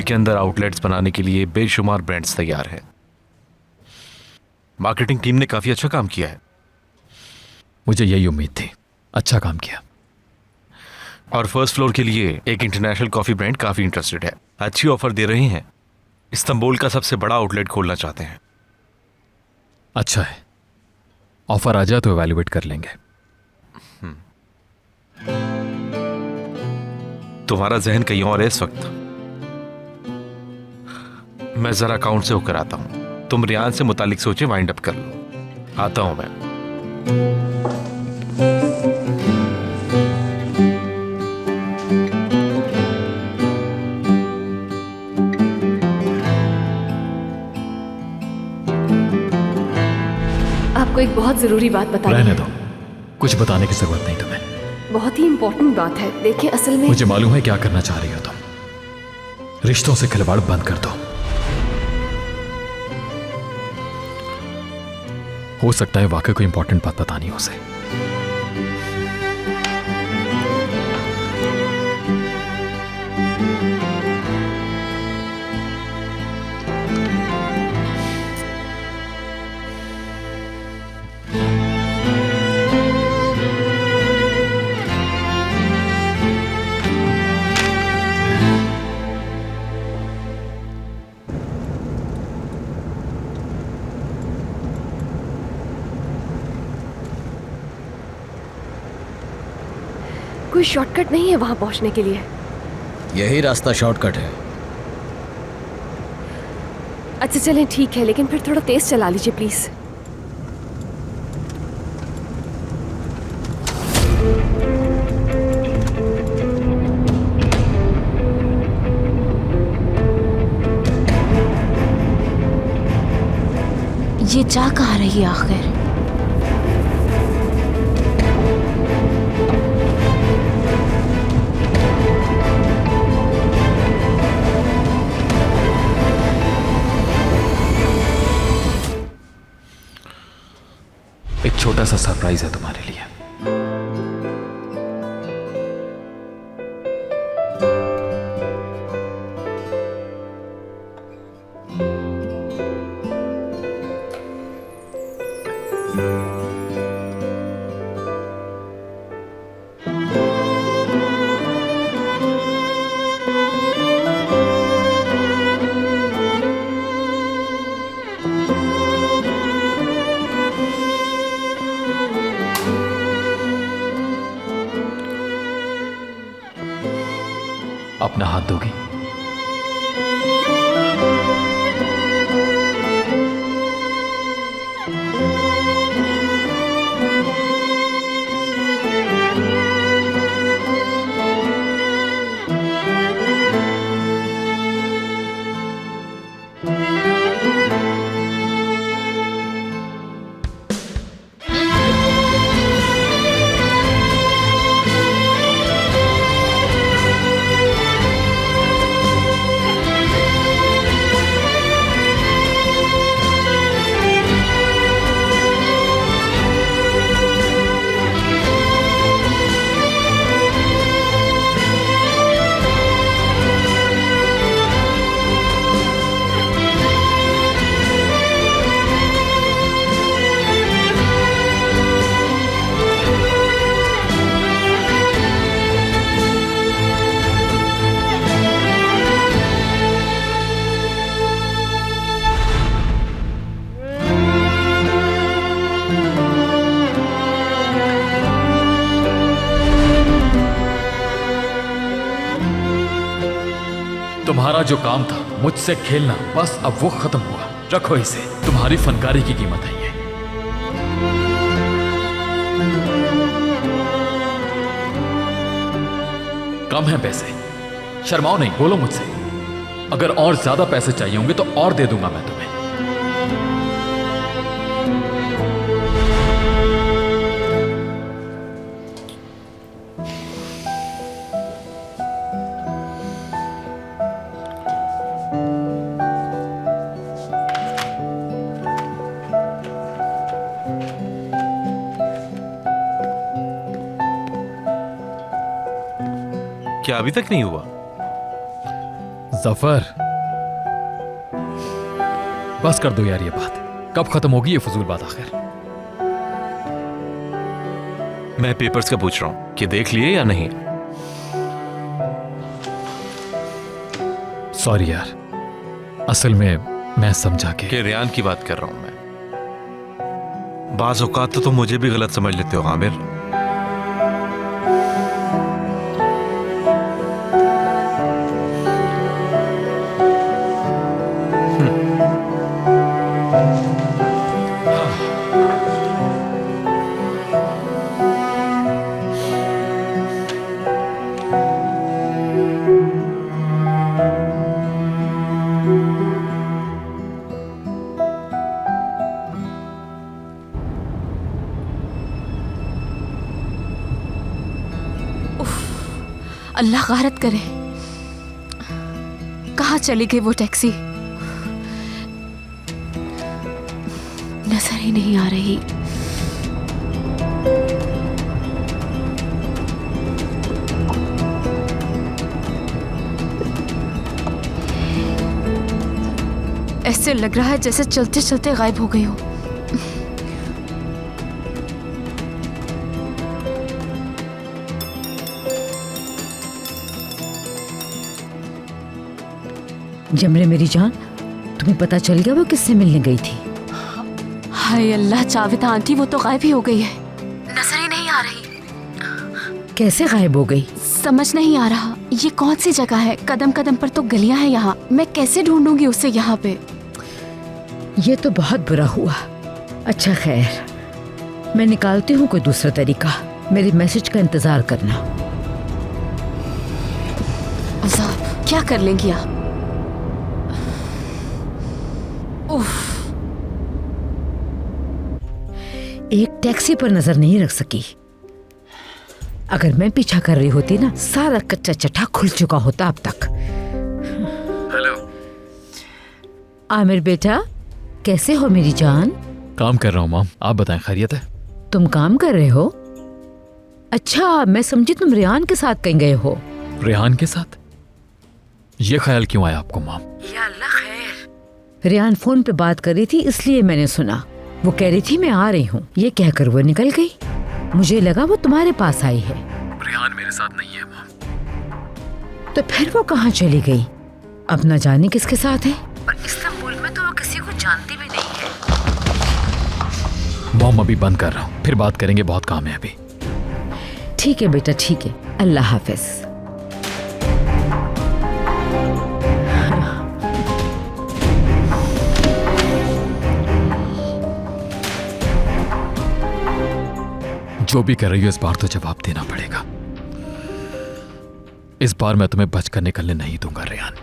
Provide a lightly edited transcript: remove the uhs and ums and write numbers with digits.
के अंदर आउटलेट्स बनाने के लिए बेशुमार ब्रांड्स तैयार हैं। मार्केटिंग टीम ने काफी अच्छा काम किया है। मुझे यही उम्मीद थी। अच्छा काम किया। और फर्स्ट फ्लोर के लिए एक इंटरनेशनल कॉफी ब्रांड काफी इंटरेस्टेड है, अच्छी ऑफर दे रहे हैं। इस्तांबुल का सबसे बड़ा आउटलेट खोलना चाहते हैं। अच्छा है, ऑफर आ जाए तो इवैल्यूएट कर लेंगे। तुम्हारा जहन कहीं और है इस वक्त। मैं जरा अकाउंट से होकर आता हूं, तुम रियान से मुतालिक सोचे वाइंड अप कर लो। आता हूं मैं। आपको एक बहुत जरूरी बात बतानी रहने है। दो, कुछ बताने की जरूरत नहीं तुम्हें। बहुत ही इंपॉर्टेंट बात है। देखिए असल में मुझे मालूम है क्या करना चाह रही हो तुम। रिश्तों से खिलवाड़ बंद कर दो। हो सकता है वाकई कोई इंपॉर्टेंट बात बतानी हो उसे। कोई शॉर्टकट नहीं है वहां पहुंचने के लिए। यही रास्ता शॉर्टकट है। अच्छा चलें ठीक है, लेकिन फिर थोड़ा तेज चला लीजिए प्लीज। ये जा कहाँ रही है आखिर? एक छोटा सा सरप्राइज है तुम्हारे लिए। अपना हाथ दोगी? तुम्हारा जो काम था मुझसे खेलना, बस अब वो खत्म हुआ। रखो इसे, तुम्हारी फनकारी की कीमत है ये। कम है पैसे, शर्माओ नहीं, बोलो मुझसे। अगर और ज्यादा पैसे चाहिए होंगे तो और दे दूंगा मैं तुम्हें। क्या अभी तक नहीं हुआ? जफर, बस कर दो यार ये बात। कब खत्म होगी ये फजूल बात आखिर? मैं पेपर्स का पूछ रहा हूं कि देख लिए या नहीं। सॉरी यार, असल में मैं समझा के। कि रेयान की बात कर रहा हूं मैं। बाज औकात तो तुम मुझे भी गलत समझ लेते हो आमिर। अल्लाह गारत करे। कहाँ चली गई वो टैक्सी? नजर ही नहीं आ रही। ऐसे लग रहा है जैसे चलते चलते गायब हो गई हो। जमरे मेरी जान, तुम्हें पता चल गया वो किससे मिलने गई थी? हाय अल्लाह, जावेदा आंटी वो तो गायब ही हो गई है। नजर ही नहीं आ रही। कैसे गायब हो गई? समझ नहीं आ रहा ये कौन सी जगह है। कदम कदम पर तो गलियां हैं यहाँ। मैं कैसे ढूंढूंगी उसे यहाँ पे? ये तो बहुत बुरा हुआ। अच्छा खैर, मैं निकालती हूँ कोई दूसरा तरीका। मेरे मैसेज का इंतजार करना। अज़ाब, क्या कर लेंगी आप? उफ, एक टैक्सी पर नजर नहीं रख सकी। अगर मैं पीछा कर रही होती ना, सारा कच्चा चट्टा खुल चुका होता अब तक। हेलो आमिर बेटा, कैसे हो मेरी जान? काम कर रहा हूँ माम, आप बताएं खैरियत है? तुम काम कर रहे हो? अच्छा, मैं समझी तुम रेहान के साथ कहीं गए हो। रेहान के साथ? ये ख्याल क्यों आया आपको माम? या अल्लाह खैर। रेहान फोन पे बात कर रही थी इसलिए मैंने सुना। वो कह रही थी मैं आ रही हूँ, ये कहकर वो निकल गई। मुझे लगा वो तुम्हारे पास आई है। रेहान मेरे साथ नहीं है माम। तो फिर वो कहाँ चली गई? अब न जाने किसके साथ है। और इस्तांबुल में तो वो किसी को जानती भी नहीं है। मॉम अभी बंद कर रहा हूँ, फिर बात करेंगे, बहुत काम है अभी। ठीक है बेटा, ठीक है, अल्लाह हाफिज। जो भी कर रही हो इस बार तो जवाब देना पड़ेगा। इस बार मैं तुम्हें बचकर निकलने नहीं दूंगा रेहान।